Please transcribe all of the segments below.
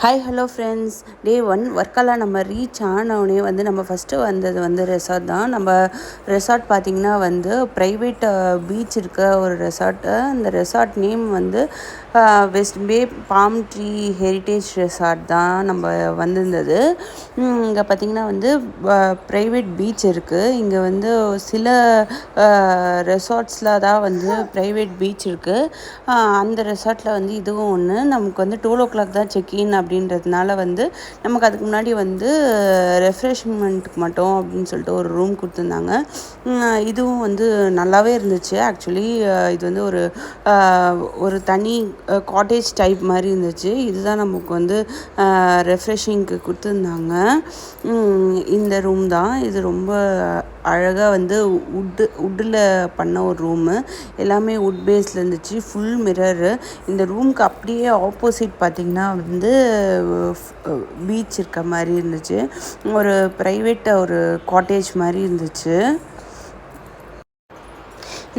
Hi hello friends, டே 1 ஒர்க்கெல்லாம் நம்ம reach ஆனவுடனே நம்ம ஃபஸ்ட்டு வந்தது ரெசார்ட் தான். நம்ம ரெசார்ட் பார்த்திங்கன்னா ப்ரைவேட் பீச் இருக்க ஒரு ரெசார்ட்டு. அந்த ரெசார்ட் நேம் வெஸ்ட் பே பாம் ட்ரீ ஹெரிட்டேஜ் ரெசார்ட் தான் நம்ம வந்திருந்தது. இங்கே பார்த்திங்கன்னா ப்ரைவேட் பீச் இருக்குது. இங்கே சில ரெசார்ட்ஸில் தான் ப்ரைவேட் பீச் இருக்குது. அந்த ரெசார்ட்டில் இதுவும் ஒன்று. நமக்கு 12 o'clock தான் செக்இன் அப்படின்றதுனால நமக்கு அதுக்கு முன்னாடி ரெஃப்ரெஷ்மெண்ட்டுக்கு மட்டும் அப்படின்னு சொல்லிட்டு ஒரு ரூம் கொடுத்துருந்தாங்க. இதுவும் நல்லாவே இருந்துச்சு. ஆக்சுவலி இது ஒரு தனி காட்டேஜ் டைப் மாதிரி இருந்துச்சு. இதுதான் நமக்கு ரெஃப்ரெஷிங்க்கு கொடுத்துருந்தாங்க. இந்த ரூம் தான். இது ரொம்ப அழகாக உட்டில் பண்ண ஒரு ரூமு. எல்லாமே உட் பேஸில் இருந்துச்சு. Full mirror. இந்த ரூமுக்கு அப்படியே ஆப்போசிட் பார்த்திங்கன்னா பீச் இருக்க மாதிரி இருந்துச்சு. ஒரு ப்ரைவேட் ஒரு காட்டேஜ் மாதிரி இருந்துச்சு.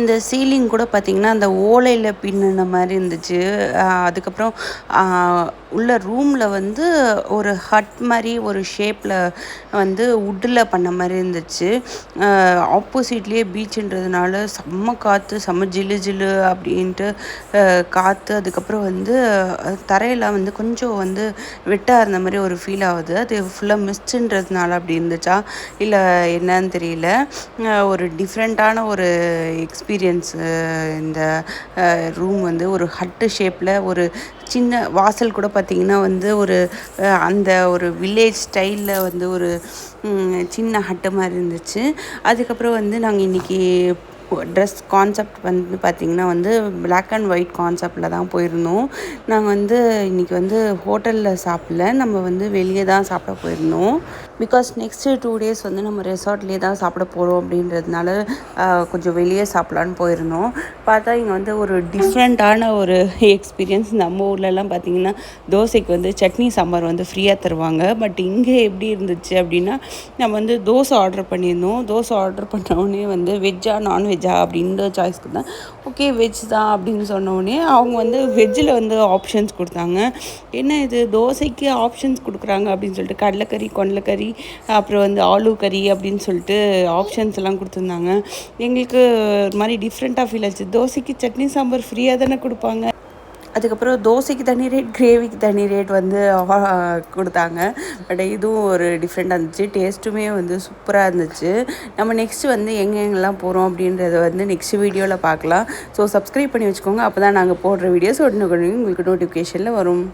இந்த சீலிங் கூட பார்த்திங்கன்னா அந்த ஓலையில் பின்னின மாதிரி இருந்துச்சு. அதுக்கப்புறம் உள்ள ரூமில் ஒரு ஹட் மாதிரி ஒரு ஷேப்பில் உட்டில் பண்ண மாதிரி இருந்துச்சு. ஆப்போசிட்லேயே பீச்சுன்றதுனால செம்ம காற்று, செம்ம ஜில்லு ஜில்லு அப்படின்ட்டு காற்று. அதுக்கப்புறம் தரையெல்லாம் கொஞ்சம் வெட்டாக இருந்த மாதிரி ஒரு ஃபீல் ஆகுது. அது ஃபுல்லாக மிஸ்ட்ன்றதுனால அப்படி இருந்துச்சா இல்லை என்னன்னு தெரியல. ஒரு டிஃப்ரெண்ட்டான ஒரு எக்ஸ்பீரியன்ஸு. இந்த ரூம் ஒரு ஹட்டு ஷேப்பில் ஒரு சின்ன வாசல் கூட பார்த்திங்கன்னா ஒரு அந்த ஒரு வில்லேஜ் ஸ்டைலில் ஒரு சின்ன ஹட்டு மாதிரி இருந்துச்சு. அதுக்கப்புறம் நாங்கள் இன்றைக்கி ட்ரெஸ் கான்செப்ட் பார்த்திங்கன்னா பிளாக் அண்ட் ஒயிட் கான்செப்டில் தான் போயிருந்தோம். நாங்கள் இன்றைக்கி ஹோட்டலில் சாப்பிடல. நம்ம வெளியே தான் சாப்பிட போயிருந்தோம். பிகாஸ் நெக்ஸ்ட்டு 2 days நம்ம ரெசார்ட்லேயே தான் சாப்பிட போகிறோம் அப்படின்றதுனால கொஞ்சம் வெளியே சாப்பிட்லான்னு போயிருந்தோம். பார்த்தா இங்கே ஒரு டிஃப்ரெண்ட்டான ஒரு எக்ஸ்பீரியன்ஸ். நம்ம ஊர்லலாம் பார்த்திங்கன்னா தோசைக்கு சட்னி சாம்பார் ஃப்ரீயாக தருவாங்க. பட் இங்கே எப்படி இருந்துச்சு அப்படின்னா, நம்ம தோசை ஆர்டர் பண்ணியிருந்தோம். தோசை ஆர்டர் பண்ணோடனே வெஜ்ஜா நான்வெஜ்ஜா அப்படின்ற சாய்ஸ்க்கு தான். ஓகே வெஜ் தான் அப்படின்னு சொன்னோடனே அவங்க வெஜ்ஜில் ஆப்ஷன்ஸ் கொடுத்தாங்க. என்ன இது தோசைக்கு ஆப்ஷன்ஸ் கொடுக்குறாங்க அப்படின்னு சொல்லிட்டு கடலைக்கறி, கொண்டலைக்கறி, அப்புறம் ஆலு கறி அப்படின்னு சொல்லிட்டு ஆப்ஷன்ஸ் எல்லாம் கொடுத்துருந்தாங்க. எங்களுக்கு ஒரு மாதிரி டிஃப்ரெண்ட்டாக ஃபீல் ஆச்சு. தோசைக்கு சட்னி சாம்பார் ஃப்ரீயாக தானே கொடுப்பாங்க. அதுக்கப்புறம் தோசைக்கு தனி ரேட், கிரேவிக்கு தனி ரேட் கொடுத்தாங்க. பட் இதுவும் ஒரு டிஃப்ரெண்ட்டாக இருந்துச்சு. டேஸ்ட்டுமே சூப்பராக இருந்துச்சு. நம்ம நெக்ஸ்ட்டு எங்கெங்கெல்லாம் போகிறோம் அப்படின்றத நெக்ஸ்ட் வீடியோவில் பார்க்கலாம். ஸோ சப்ஸ்கிரைப் பண்ணி வச்சுக்கோங்க. அப்போ தான் நாங்கள் போடுற வீடியோஸ் உடனே உங்களுக்கு நோட்டிஃபிகேஷனில் வரும்.